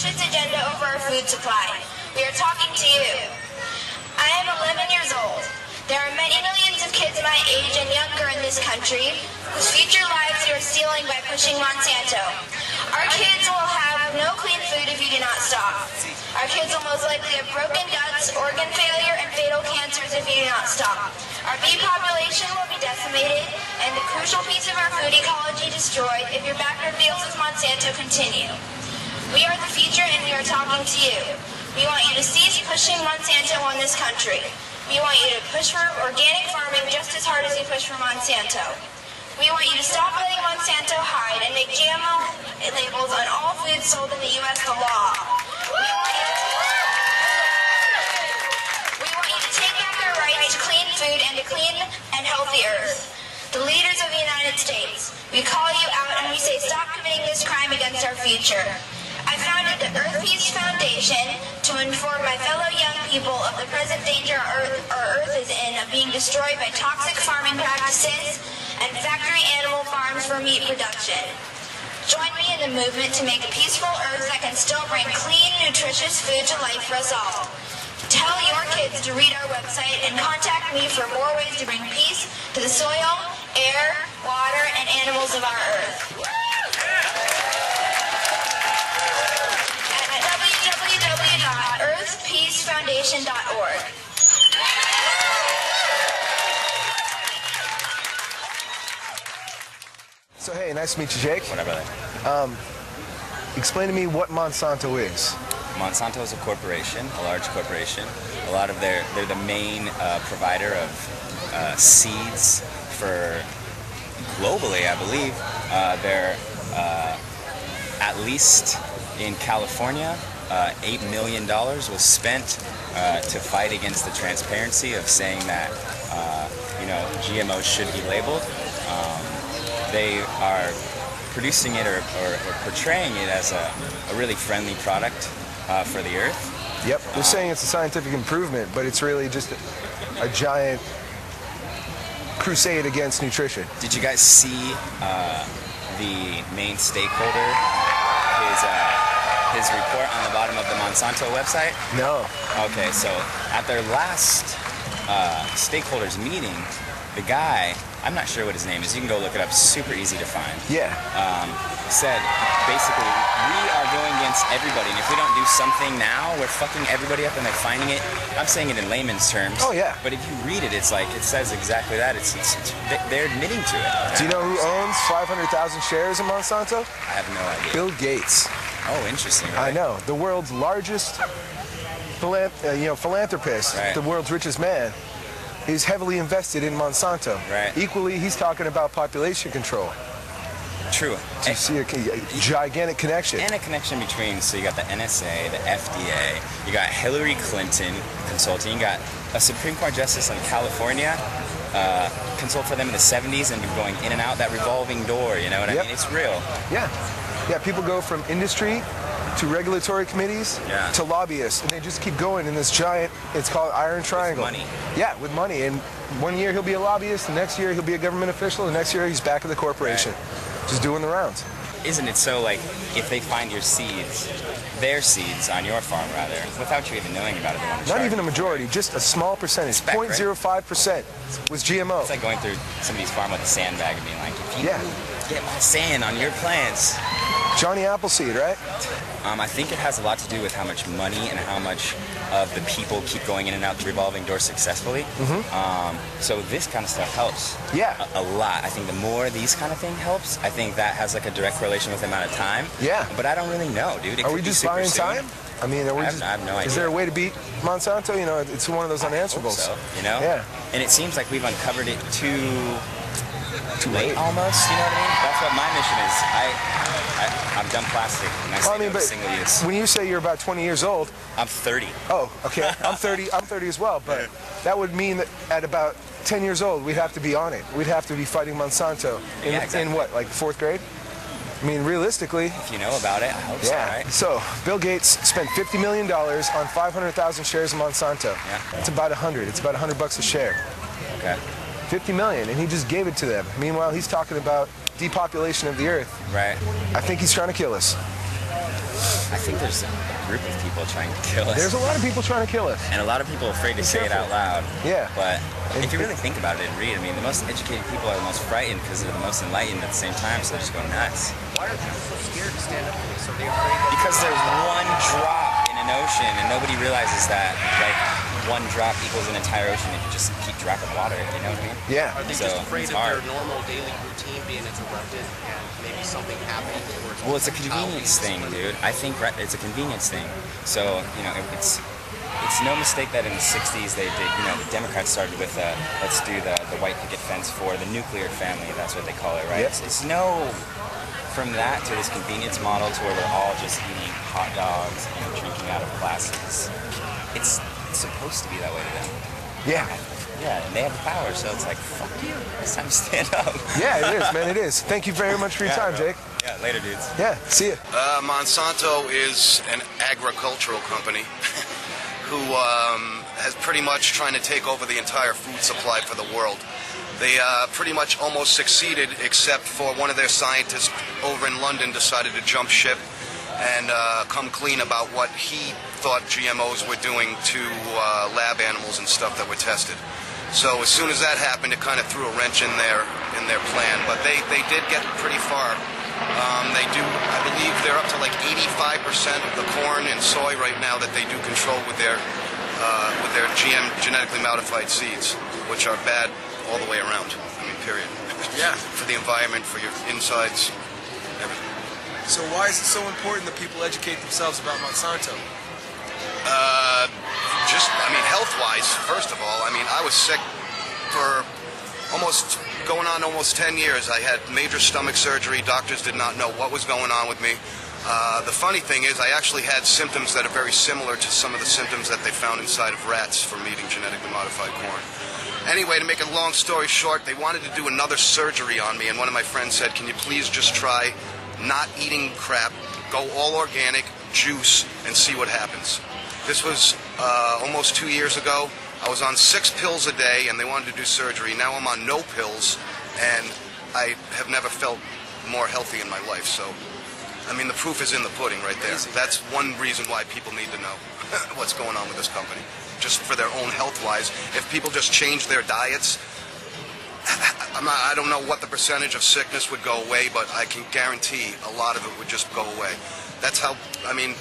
push its agenda over our food supply. We are talking to you. I am 11 years old. There are many millions of kids my age and younger in this country whose future lives you are stealing by pushing Monsanto. Our kids will have no clean food if you do not stop. Our kids will most likely have broken guts, organ failure, and fatal cancers if you do not stop. Our bee population will be decimated, and the crucial piece of our food ecology destroyed if your backyard deals with Monsanto continue. We are the future, and we are talking to you. We want you to cease pushing Monsanto on this country. We want you to push for organic farming just as hard as you push for Monsanto. We want you to stop letting Monsanto hide and make GMO labels on all foods sold in the U.S. the law. We want you to take back our rights to clean food and to clean and healthy earth. The leaders of the United States, we call you out and we say stop committing this crime against our future. I founded the Earth Peace Foundation to inform my fellow young people of the present danger our Earth is in of being destroyed by toxic farming practices and factory animal farms for meat production. Join me in the movement to make a peaceful Earth that can still bring clean, nutritious food to life for us all. Tell your kids to read our website and contact me for more ways to bring peace to the soil, air, water, and animals of our Earth. www.earthpeacefoundation.org. So hey, nice to meet you, Jake. What up, brother? Explain to me what Monsanto is. Monsanto is a corporation, a large corporation. They're the main provider of seeds for globally, I believe. They're at least in California, $8 million was spent to fight against the transparency of saying that GMOs should be labeled. They are producing it or portraying it as a really friendly product for the earth. Yep, they're saying it's a scientific improvement, but it's really just a giant crusade against nutrition. Did you guys see the main stakeholder, his report on the bottom of the Monsanto website? No. Okay, so at their last stakeholders meeting, the guy, I'm not sure what his name is, you can go look it up, super easy to find. Yeah. Said, basically, we are going against everybody, and if we don't do something now, we're fucking everybody up and they're finding it. I'm saying it in layman's terms. Oh, yeah. But if you read it, it's like, it says exactly that. They're admitting to it. Do you know who owns 500,000 shares in Monsanto? I have no idea. Bill Gates. Oh, interesting. Really? I know. The world's largest philanthropist, right. The world's richest man, is heavily invested in Monsanto. Right. Equally, he's talking about population control. True. So you see a gigantic connection. And a connection between, so you got the NSA, the FDA, you got Hillary Clinton consulting, you got a Supreme Court Justice in California, consult for them in the 70s and been going in and out, that revolving door, you know what I mean? It's real. Yeah. Yeah, people go from industry to regulatory committees to lobbyists, and they just keep going in this giant, it's called Iron Triangle. With money. Yeah, with money. And one year he'll be a lobbyist, the next year he'll be a government official, the next year he's back at the corporation. Right. Just doing the rounds. Isn't it so, like, if they find your seeds, their seeds on your farm, rather, without you even knowing about it, they want to charge. Not even a majority, just a small percentage, 0.05% was GMO. It's like going through somebody's farm with a sandbag and being like, if you get my sand on your plants. Johnny Appleseed, right? I think it has a lot to do with how much money and how much of the people keep going in and out the revolving door successfully. So this kind of stuff helps. Yeah. A lot. I think the more these kind of thing helps, I think that has like a direct correlation with the amount of time. Yeah. But I don't really know, dude. It Are we just buying time? I mean, I have no idea. Is there a way to beat Monsanto? You know, it's one of those unanswerables. I hope so, you know? Yeah. And it seems like we've uncovered it too late almost, you know what I mean? That's what my mission is. I'm done plastic, and I say no to single use. When you say you're about 20 years old... I'm 30. Oh, okay. I'm 30 as well, but that would mean that at about 10 years old, we'd have to be on it. We'd have to be fighting Monsanto in what, like 4th grade? I mean, realistically... If you know about it, I hope so, right? So, Bill Gates spent $50 million on 500,000 shares of Monsanto. Yeah. It's about 100. It's about $100 a share. Okay. 50 million, and he just gave it to them. Meanwhile, he's talking about depopulation of the earth. Right. I think he's trying to kill us. I think there's a group of people trying to kill us. There's a lot of people trying to kill us. And a lot of people afraid to say it out loud. Yeah. But if you really think about it and read, I mean, the most educated people are the most frightened because they're the most enlightened at the same time, so they just go nuts. Why are people so scared to stand up for this? Are they afraid that Because there's one drop in an ocean, and nobody realizes that, like, one drop equals an entire ocean if you just keep dropping water, you know what I mean? Yeah. Are they So, just afraid it's of hard. their normal daily routine being interrupted and maybe something happening? Well, it's a convenience thing, dude. I think it's a convenience thing. So, you know, it's no mistake that in the 60s they did, you know, the Democrats started with, let's do the white picket fence for the nuclear family, that's what they call it, right? Yep. It's no, from that to this convenience model to where we're all just eating hot dogs and drinking out of glasses. It's supposed to be that way to them. Yeah. Yeah, and they have the power, so it's like, fuck you. It's time to stand up. Yeah, it is, man. It is. Thank you very much for your time, bro. Jake. Yeah, later, dudes. Yeah, see ya. Monsanto is an agricultural company who has pretty much trying to take over the entire food supply for the world. They pretty much almost succeeded, except for one of their scientists over in London decided to jump ship and come clean about what he thought GMOs were doing to lab animals and stuff that were tested. So as soon as that happened, it kind of threw a wrench in their plan. But they did get pretty far. They do, I believe, they're up to like 85% of the corn and soy right now that they do control with their GM genetically modified seeds, which are bad all the way around. I mean, period. Yeah. For the environment, for your insides, everything. So why is it so important that people educate themselves about Monsanto? Health-wise, first of all, I mean, I was sick for going on almost 10 years. I had major stomach surgery. Doctors did not know what was going on with me. The funny thing is I actually had symptoms that are very similar to some of the symptoms that they found inside of rats from eating genetically modified corn. Anyway, to make a long story short, they wanted to do another surgery on me, and one of my friends said, can you please just try not eating crap, go all organic, juice, and see what happens. This was almost 2 years ago. I was on 6 pills a day, and they wanted to do surgery. Now I'm on no pills, and I have never felt more healthy in my life. So, I mean, the proof is in the pudding right there. That's one reason why people need to know what's going on with this company, just for their own health-wise. If people just change their diets, I don't know what the percentage of sickness would go away, but I can guarantee a lot of it would just go away. That's how, I mean,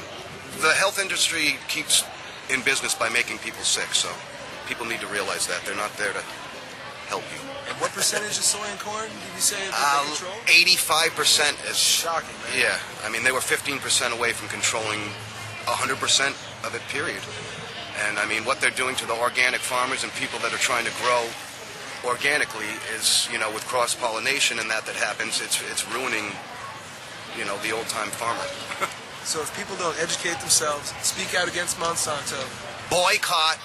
the health industry keeps in business by making people sick, so people need to realize that. They're not there to help you. And what percentage of soy and corn did you say is under control? 85% is... Shocking, man. Yeah, I mean, they were 15% away from controlling 100% of it, period. And, I mean, what they're doing to the organic farmers and people that are trying to grow organically is, you know, with cross-pollination and that happens, it's ruining, you know, the old-time farmer. So if people don't educate themselves, speak out against Monsanto, Boycott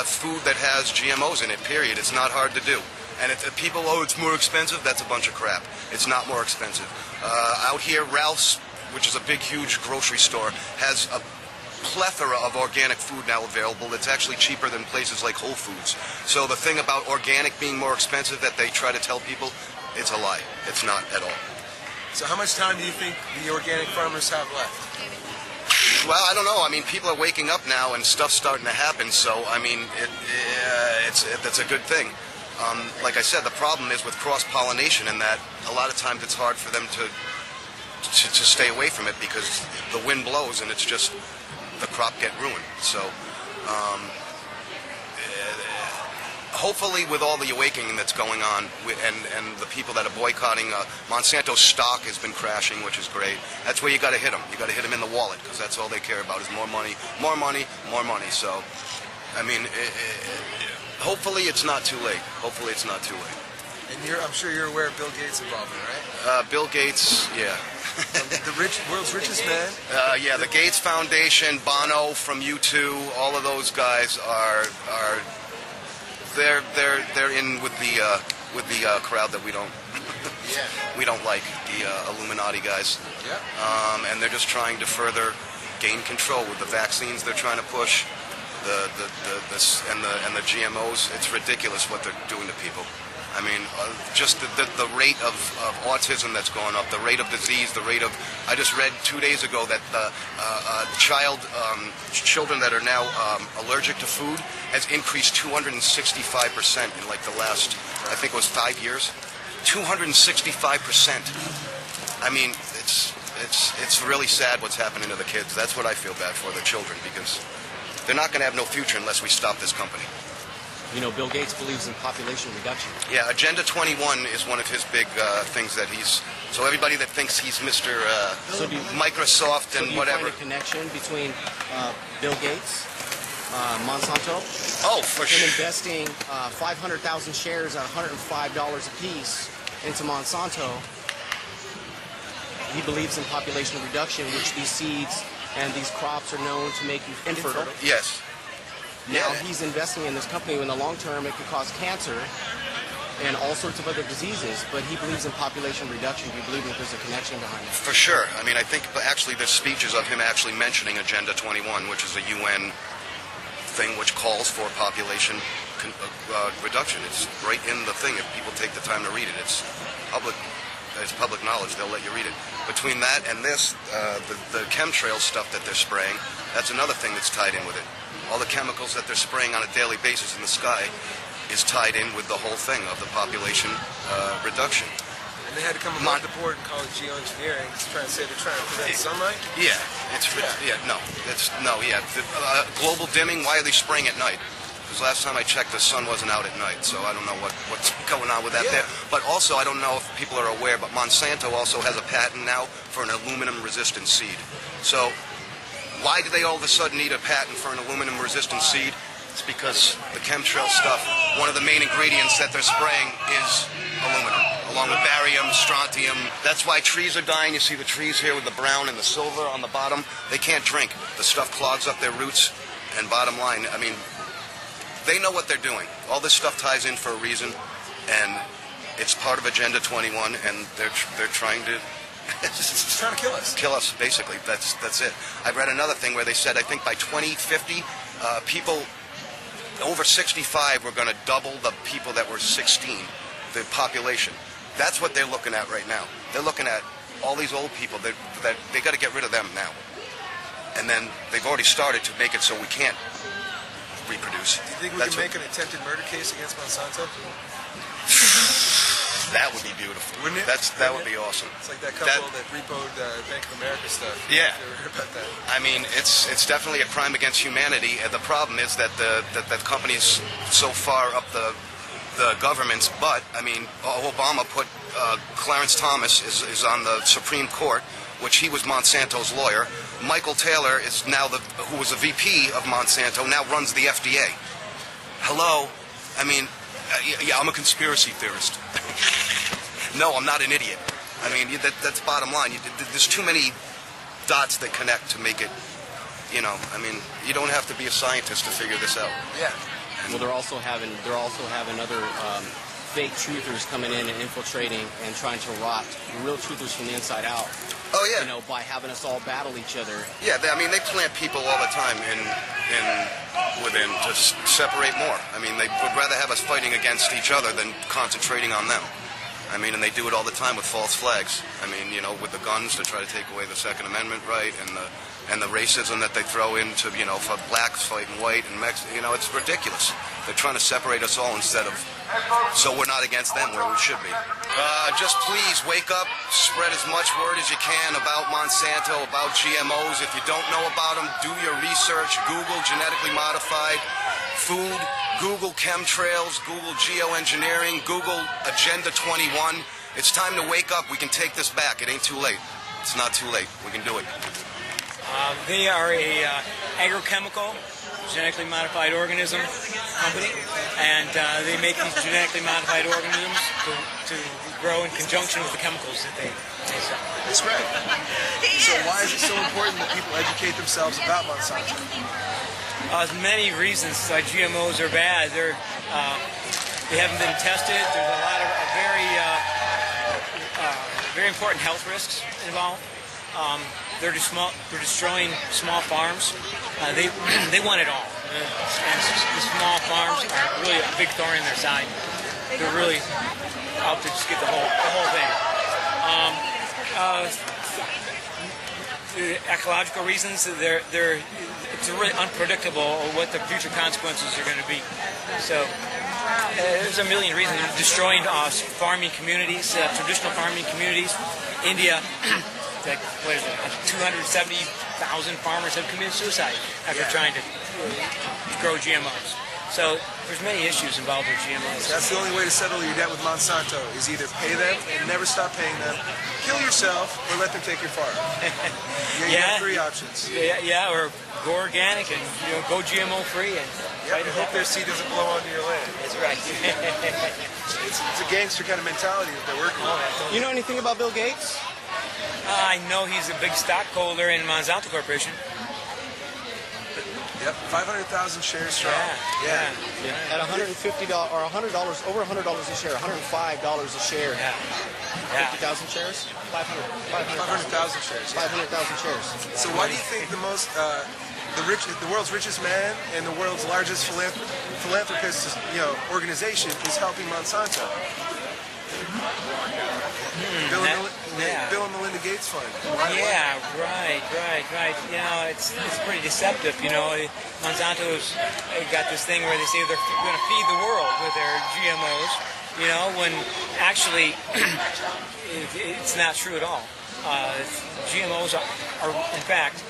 food that has GMOs in it, period. It's not hard to do. And if people, it's more expensive, that's a bunch of crap. It's not more expensive. Out here, Ralph's, which is a big, huge grocery store, has a plethora of organic food now available. It's actually cheaper than places like Whole Foods. So the thing about organic being more expensive that they try to tell people, it's a lie. It's not at all. So how much time do you think the organic farmers have left? Well, I don't know. I mean, people are waking up now and stuff's starting to happen. So, I mean, that's a good thing. Like I said, the problem is with cross-pollination in that a lot of times it's hard for them to stay away from it because the wind blows and it's just the crop get ruined. So, hopefully with all the awakening that's going on and the people that are boycotting, Monsanto stock has been crashing, which is great. That's where you got to hit them. You got to hit them in the wallet because that's all they care about is more money, more money, more money. So, I mean, hopefully it's not too late. Hopefully it's not too late. And I'm sure you're aware of Bill Gates' involvement, right? Bill Gates, yeah. The world's richest man. Yeah, the Gates Foundation, Bono from U2, all of those guys are they're in with the crowd that we don't like, the Illuminati guys. Yeah. And they're just trying to further gain control with the vaccines they're trying to push, the GMOs. It's ridiculous what they're doing to people. I mean, just the rate of autism that's going up, the rate of disease, the rate of... I just read 2 days ago that the children that are now allergic to food has increased 265% in like the last, I think it was 5 years. 265%. I mean, it's really sad what's happening to the kids. That's what I feel bad for, the children, because they're not going to have no future unless we stop this company. You know, Bill Gates believes in population reduction. Yeah, Agenda 21 is one of his big things that he's... So everybody that thinks he's Mr. Microsoft and whatever... Do you find a connection between Bill Gates, Monsanto, oh, for him sure, investing 500,000 shares at $105 a piece into Monsanto? He believes in population reduction, which these seeds and these crops are known to make you infertile. Yes. Now Yeah. he's investing in this company. In the long term, it could cause cancer and all sorts of other diseases, but he believes in population reduction. Do you believe that there's a connection behind it? For sure. I mean, I think actually there's speeches of him actually mentioning Agenda 21, which is a UN thing which calls for population reduction. It's right in the thing if people take the time to read it. It's public knowledge. They'll let you read it. Between that and this, the chemtrail stuff that they're spraying, that's another thing that's tied in with it. All the chemicals that they're spraying on a daily basis in the sky is tied in with the whole thing of the population reduction. And they had to come aboard the board and call it geoengineering to try and say they're trying to prevent sunlight. Yeah, global dimming. Why are they spraying at night? Because last time I checked, the sun wasn't out at night, so I don't know what's going on with that there. But also, I don't know if people are aware, but Monsanto also has a patent now for an aluminum-resistant seed. So why do they all of a sudden need a patent for an aluminum-resistant seed? It's because the chemtrail stuff, one of the main ingredients that they're spraying is aluminum, along with barium, strontium. That's why trees are dying. You see the trees here with the brown and the silver on the bottom. They can't drink. The stuff clogs up their roots. And bottom line, I mean, they know what they're doing. All this stuff ties in for a reason, and it's part of Agenda 21, and they're trying to... It's trying to kill us. Kill us, basically. That's it. I read another thing where they said, I think by 2050, people over 65 were going to double the people that were 16, the population. That's what they're looking at right now. They're looking at all these old people that they got to get rid of them now. And then they've already started to make it so we can't reproduce. Do you think we can make an attempted murder case against Monsanto? That would be beautiful. Wouldn't it? That would be awesome. It's like that couple that repoed Bank of America stuff. Yeah. You ever heard about that? I mean, it's definitely a crime against humanity. And the problem is that the company's so far up the government's butt. I mean, Obama put Clarence Thomas is on the Supreme Court, which he was Monsanto's lawyer. Michael Taylor is now who was a VP of Monsanto, now runs the FDA. Hello? I mean, yeah, I'm a conspiracy theorist. No, I'm not an idiot. I mean, that's bottom line. There's too many dots that connect to make it, you know, I mean, you don't have to be a scientist to figure this out. Yeah. Well, they're also having other fake truthers coming in and infiltrating and trying to rot the real truthers from the inside out. Oh, yeah. You know, by having us all battle each other. Yeah, I mean, they plant people all the time within to separate more. I mean, they would rather have us fighting against each other than concentrating on them. I mean, and they do it all the time with false flags. I mean, you know, with the guns to try to take away the Second Amendment right, and the racism that they throw into, you know, for blacks fighting white and Mexican. You know, it's ridiculous. They're trying to separate us all instead of, so we're not against them where we should be. Just please wake up, spread as much word as you can about Monsanto, about GMOs. If you don't know about them, do your research. Google genetically modified food, Google chemtrails, Google geoengineering, Google Agenda 21. It's time to wake up. We can take this back. It ain't too late. It's not too late. We can do it. They are a agrochemical, genetically modified organism company, and they make these genetically modified organisms to grow in conjunction with the chemicals that they sell. That's right. So why is it so important that people educate themselves about Monsanto? Many reasons. GMOs are bad. They haven't been tested. There's a lot of very important health risks involved. They're destroying small farms. They want it all. And the small farms are really a big thorn in their side. they're really out to just get the whole thing. The ecological reasons, it's really unpredictable what the future consequences are going to be. So there's a million reasons. They're destroying farming communities, traditional farming communities. India, like, what is it, 270,000 farmers have committed suicide after trying to grow GMOs. So there's many issues involved with GMOs. That's the only way to settle your debt with Monsanto is either pay them and never stop paying them, kill yourself, or let them take your farm. You have three options. Yeah, or go organic and go GMO free and I hope their seed doesn't blow onto your land. That's right. It's a gangster kind of mentality that they're working with. You know anything about Bill Gates? I know he's a big stockholder in Monsanto Corporation. Yep, 500,000 shares strong. Yeah. At $150 or $100, over $100 a share, $105 a share. Yeah. 50,000 shares? 500,000 shares. 500,000 shares. So why do you think the world's richest man and the world's largest philanthropist, organization is helping Monsanto? Bill and Melinda Gates Fund. Yeah, right. It's pretty deceptive. Monsanto's got this thing where they say they're going to feed the world with their GMOs. When actually it's not true at all. GMOs are in fact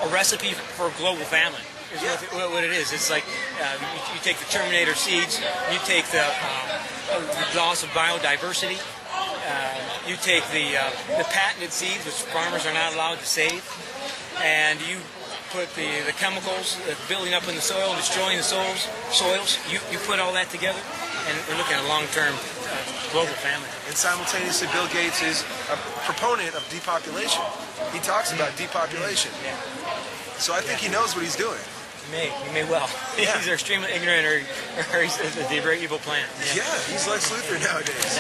a recipe for global famine. Is what it is. It's like you take the Terminator seeds, you take the loss of biodiversity, you take the patented seeds, which farmers are not allowed to save, and you put the chemicals building up in the soil, destroying the soils. You put all that together, and we're looking at a long-term global famine. And simultaneously, Bill Gates is a proponent of depopulation. He talks about depopulation. Yeah. So I think he knows what he's doing. He may well. Yeah. He's extremely ignorant, or he's a very evil plant. Yeah, he's Lex Luthor nowadays.